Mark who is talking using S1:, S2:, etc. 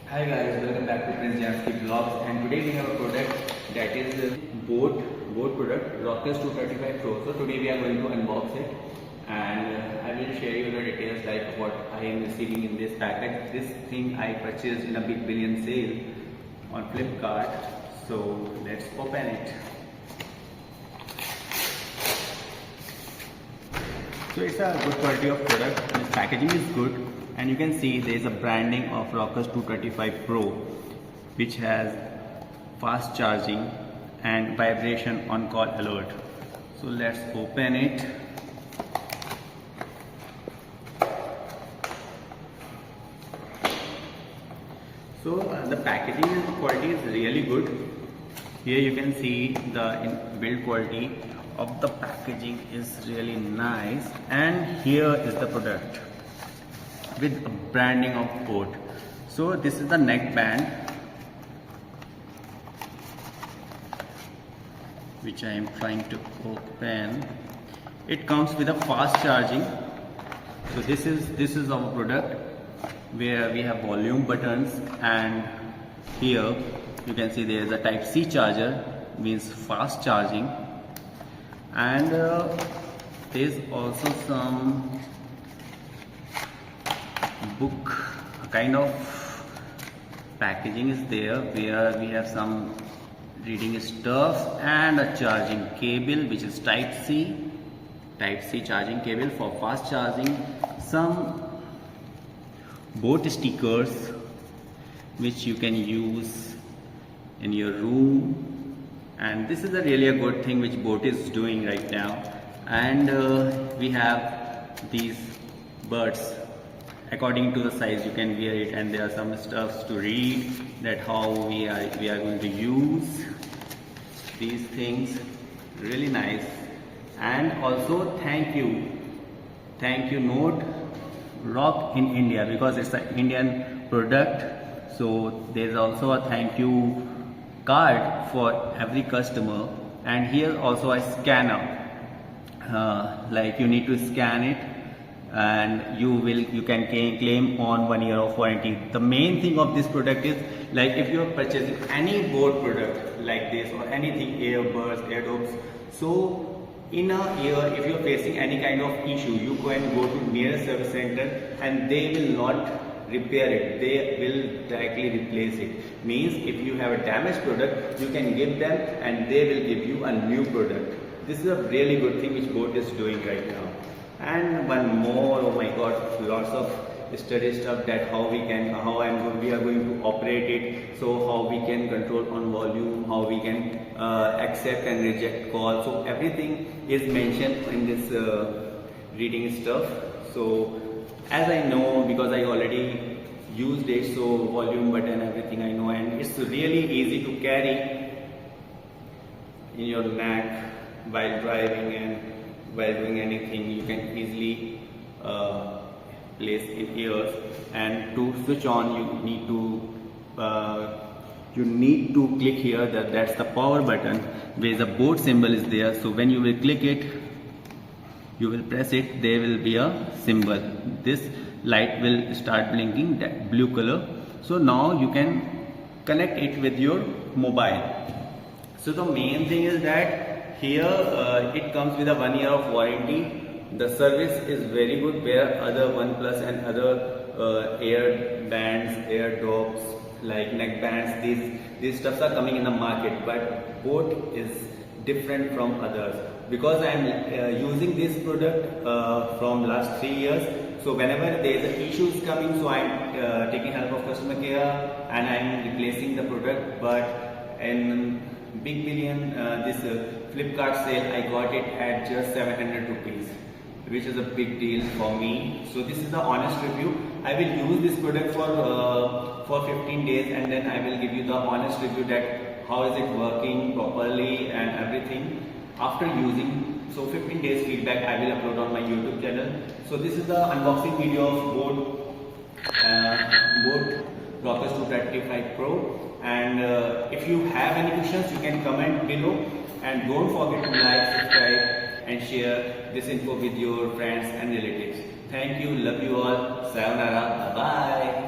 S1: Hi guys, welcome back to Prince Jansky Vlogs, and today we have a product that is a boat product, rockerz 235 Pro. So today we are going to unbox it, and I will share you the details like what I am receiving in this package. This thing I purchased in a big billion sale on Flipkart. So let's open it. So it's a good quality of product. This packaging is good. And you can see there is a branding of rockerz 235 Pro, which has fast charging and vibration on call alert. So let's open it. So the packaging quality is really good. Here you can see the build quality of the packaging is really nice, and here is the product with a branding of boat. So this is the neck band, which I am trying to open. It comes with a fast charging. So this is our product, where we have volume buttons, and here you can see there is a type C charger, means fast charging, and there is also some book kind of packaging is there, where we have some reading stuff and a charging cable, which is type C charging cable for fast charging, some boat stickers which you can use in your room, and this is really a good thing which boat is doing right now. And we have these birds. According to the size you can wear it, and there are some stuffs to read that how we are going to use these things. Really nice. And also thank you note rock in India, because it's an Indian product. So there is also a thank you card for every customer, and here also a scanner, like you need to scan it, and you can claim on 1 year of warranty. The main thing of this product is, like, if you are purchasing any boat product like this or anything, earbuds, AirDops, so in a year if you are facing any kind of issue, you can go to nearest service center and they will not repair it, they will directly replace it. Means if you have a damaged product, you can give them and they will give you a new product. This is a really good thing which boat is doing right now. And one more, oh my god, lots of study stuff that we are going to operate it. So how we can control on volume, how we can accept and reject calls. So everything is mentioned in this reading stuff. So as I know, because I already used it, so volume button, everything I know, and it's really easy to carry in your neck while driving and while doing anything. You can easily place in ears, and to switch on you need to click here. That's the power button, where the boat symbol is there. So when you will click it, you will press it, there will be a symbol. This light will start blinking, that blue color. So now you can connect it with your mobile. So the main thing is that here it comes with a 1 year of warranty. The service is very good, where other OnePlus and other ear bands, AirDops, like neck bands, these stuffs are coming in the market, but boat is different from others, because I am using this product from last 3 years. So whenever there is a issues coming, so I am taking help of customer care and I am replacing the product. But in big billion this Flipkart sale, I got it at just 700 rupees, which is a big deal for me. So this is the honest review. I will use this product for 15 days, and then I will give you the honest review that how is it working properly and everything after using. So 15 days feedback I will upload on my YouTube channel. So this is the unboxing video of boat rockerz 235 Pro. And if you have any questions, you can comment below, and don't forget to like, subscribe and share this info with your friends and relatives. Thank you, love you all, sayonara, bye bye.